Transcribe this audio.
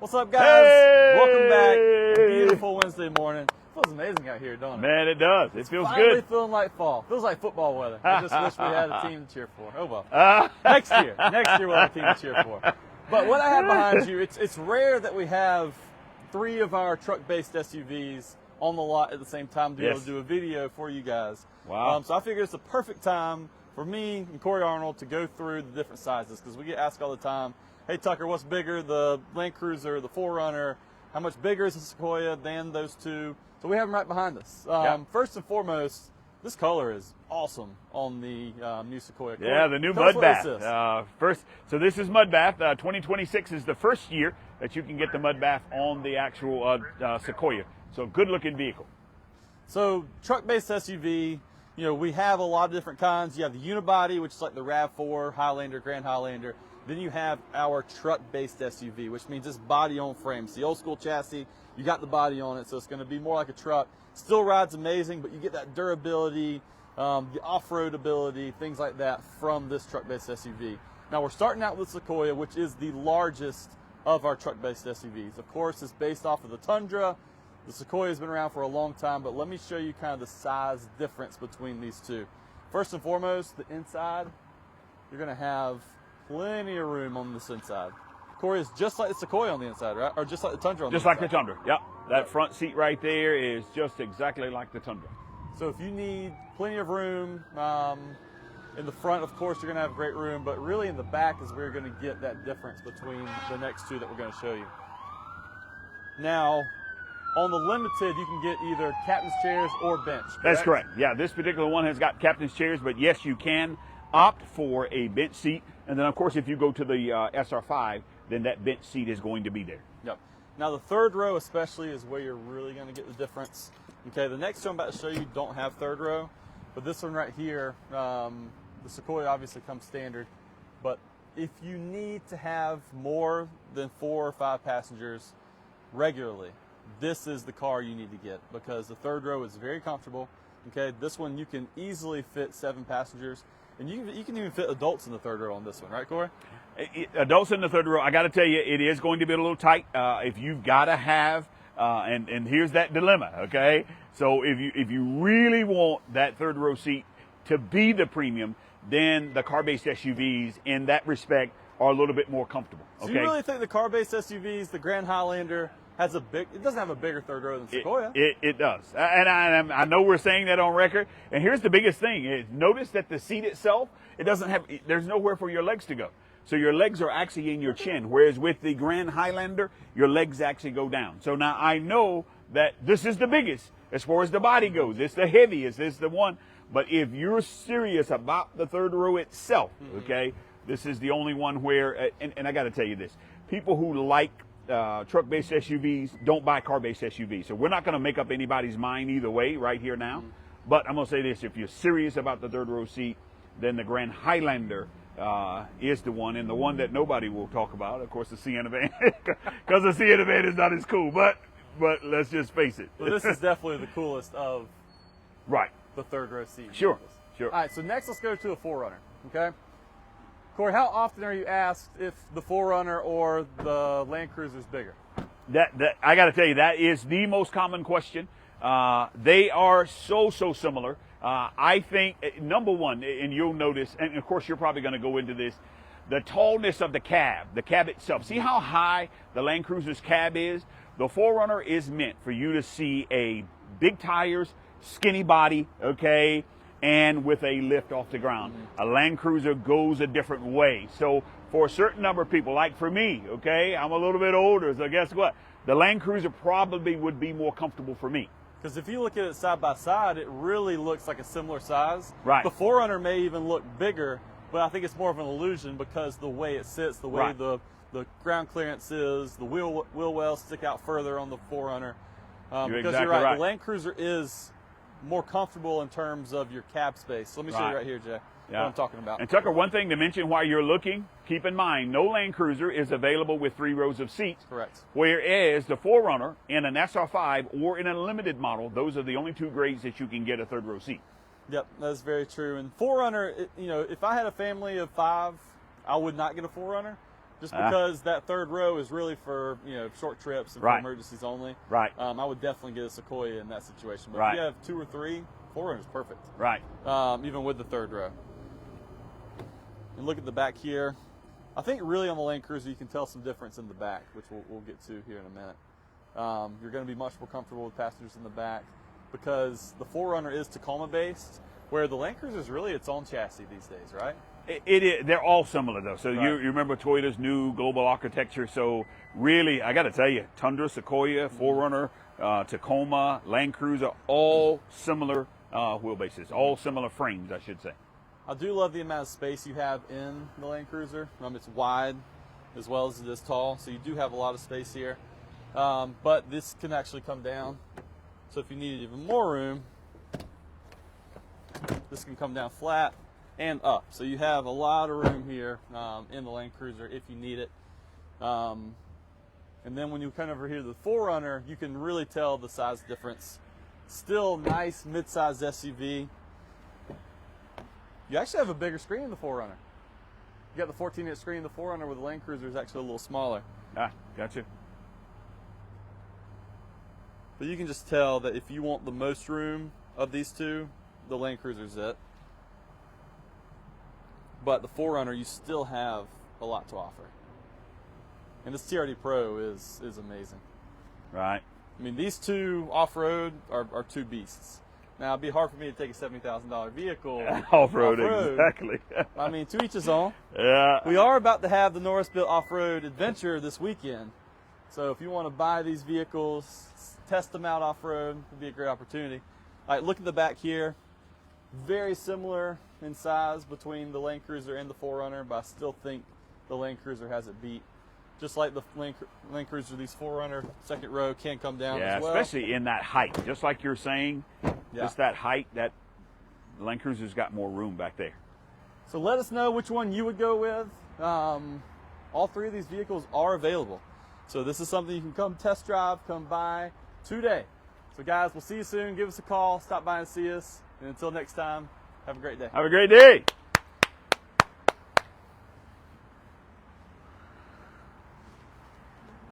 What's up, guys? Hey! Welcome back. Beautiful Wednesday morning. Feels amazing out here, don't it? Man, it does. It feels Finally good. feeling like fall. Feels like football weather. I just wish we had a team to cheer for. Oh well. Next year we'll have a team to cheer for. But what I have behind you, it's rare that we have three of our truck-based SUVs on the lot at the same time to be able to do a video for you guys. Wow. So I figured it's a perfect time for me and Corey Arnold to go through the different sizes, because we get asked all the time, hey Tucker, what's bigger, the Land Cruiser, the 4Runner? How much bigger is the Sequoia than those two? So we have them right behind us. First and foremost, this color is awesome on the new Sequoia. Corey, Yeah, the new tell us Mud what this is. So this is Mud Bath. 2026 is the first year that you can get the Mud Bath on the actual Sequoia. So good looking vehicle. So truck-based SUV, you know, we have a lot of different kinds. You have the unibody, which is like the RAV4, Highlander, Grand Highlander. Then you have our truck-based SUV, which means it's body on frame. It's the old school chassis. You got the body on it, so it's going to be more like a truck. Still rides amazing, but you get that durability, the off-road ability, things like that from this truck-based SUV. Now we're starting out with Sequoia, which is the largest of our truck-based SUVs. Of course, it's based off of the Tundra. The Sequoia has been around for a long time, but let me show you kind of the size difference between these two. First and foremost, the inside, you're going to have plenty of room on this inside. Corey, is just like the Sequoia on the inside, right? Or just like the Tundra on the inside? Just like the Tundra, yep. That front seat right there is just exactly like the Tundra. So if you need plenty of room, in the front, of course, you're going to have great room, but really in the back is where you're going to get that difference between the next two that we're going to show you. Now, on the Limited, you can get either captain's chairs or bench. Correct? That's correct. Yeah, this particular one has got captain's chairs, but yes, you can opt for a bench seat. And then, of course, if you go to the SR5, then that bench seat is going to be there. Yep. Now, the third row especially is where you're really going to get the difference. Okay, the next two I'm about to show you don't have third row, but this one right here, the Sequoia obviously comes standard. But if you need to have more than 4 or 5 passengers regularly, this is the car you need to get, because the third row is very comfortable. Okay, this one you can easily fit 7 passengers, and you can even fit adults in the third row on this one, right, Corey? Adults in the third row, I got to tell you, it is going to be a little tight. If you've got to have, and here's that dilemma, okay? So if you really want that third row seat to be the premium, then the car-based SUVs in that respect are a little bit more comfortable. Okay? So you really think the car-based SUVs, the Grand Highlander, it doesn't have a bigger third row than Sequoia? It does. And I know we're saying that on record. And here's the biggest thing is notice that the seat itself, there's nowhere for your legs to go. So your legs are actually in your chin, whereas with the Grand Highlander, your legs actually go down. So now I know that this is the biggest as far as the body goes. It's the heaviest. It's the one. But if you're serious about the third row itself, okay, this is the only one where, and I got to tell you this, people who like truck-based SUVs don't buy car-based SUVs. So we're not going to make up anybody's mind either way right here now. But I'm going to say this, if you're serious about the third row seat, then the Grand Highlander is the one, and the one that nobody will talk about, of course, the Sienna van, because the Sienna van is not as cool. But let's just face it. So this is definitely the coolest of the third row seat. Sure. All right, so next let's go to a 4Runner, okay? Corey, how often are you asked if the 4Runner or the Land Cruiser is bigger? That I got to tell you, that is the most common question. They are so similar. I think, number one, and you'll notice, and of course you're probably going to go into this, the tallness of the cab itself. See how high the Land Cruiser's cab is? The 4Runner is meant for you to see a big tires, skinny body, okay, and with a lift off the ground. A Land Cruiser goes a different way. So for a certain number of people, like for me, okay, I'm a little bit older, so guess what? The Land Cruiser probably would be more comfortable for me. Because if you look at it side by side, it really looks like a similar size. Right. The 4Runner may even look bigger, but I think it's more of an illusion because the way it sits, the way the ground clearance is, the wheel wells stick out further on the 4Runner. Because you're right, the Land Cruiser is more comfortable in terms of your cab space. So let me show you right here, Jay, what I'm talking about. And Tucker, one thing to mention while you're looking, keep in mind, no Land Cruiser is available with 3 rows of seats. Correct. Whereas the 4Runner in an SR5 or in a limited model, those are the only 2 grades that you can get a third row seat. Yep, that's very true. And 4Runner, you know, if I had a family of 5, I would not get a 4Runner. just because that third row is really for short trips and for Right. emergencies only. Right. I would definitely get a Sequoia in that situation. But Right. if you have 2 or 3, 4 is perfect. Right. Even with the third row. And look at the back here. I think really on the Land Cruiser you can tell some difference in the back, which we'll get to here in a minute. You're going to be much more comfortable with passengers in the back because the 4Runner is Tacoma based, where the Land Cruiser is really its own chassis these days, right? It is. They're all similar though. So Right. you remember Toyota's new global architecture. So really, I got to tell you, Tundra, Sequoia, 4Runner, Tacoma, Land Cruiser, all similar wheelbases, all similar frames, I should say. I do love the amount of space you have in the Land Cruiser. It's wide as well as it is tall, so you do have a lot of space here. But this can actually come down. So if you needed even more room, this can come down flat and up. So you have a lot of room here in the Land Cruiser if you need it. And then when you come over here to the 4Runner, you can really tell the size difference. Still nice mid-sized SUV. You actually have a bigger screen in the 4Runner. You got the 14-inch screen in the 4Runner, where the Land Cruiser is actually a little smaller. Ah, gotcha. But you can just tell that if you want the most room of these two, the Land Cruiser's it. But the 4Runner, you still have a lot to offer. And this TRD Pro is amazing. Right. I mean, these two off-road are two beasts. Now, it'd be hard for me to take a $70,000 vehicle Off-road, exactly. I mean, to each his own. Yeah. We are about to have the Norris Built Off-Road Adventure this weekend. So if you want to buy these vehicles, test them out off-road, it'd be a great opportunity. All right, look at the back here. Very similar in size between the Land Cruiser and the 4Runner, but I still think the Land Cruiser has it beat. Just like the Land Cruiser, these 4Runner second row can come down as well. Especially in that height. Just like you're saying, just that height, that Land Cruiser's got more room back there. So let us know which one you would go with. All three of these vehicles are available. So this is something you can come test drive, come buy today. So guys, we'll see you soon. Give us a call, stop by and see us. And until next time, have a great day. Have a great day.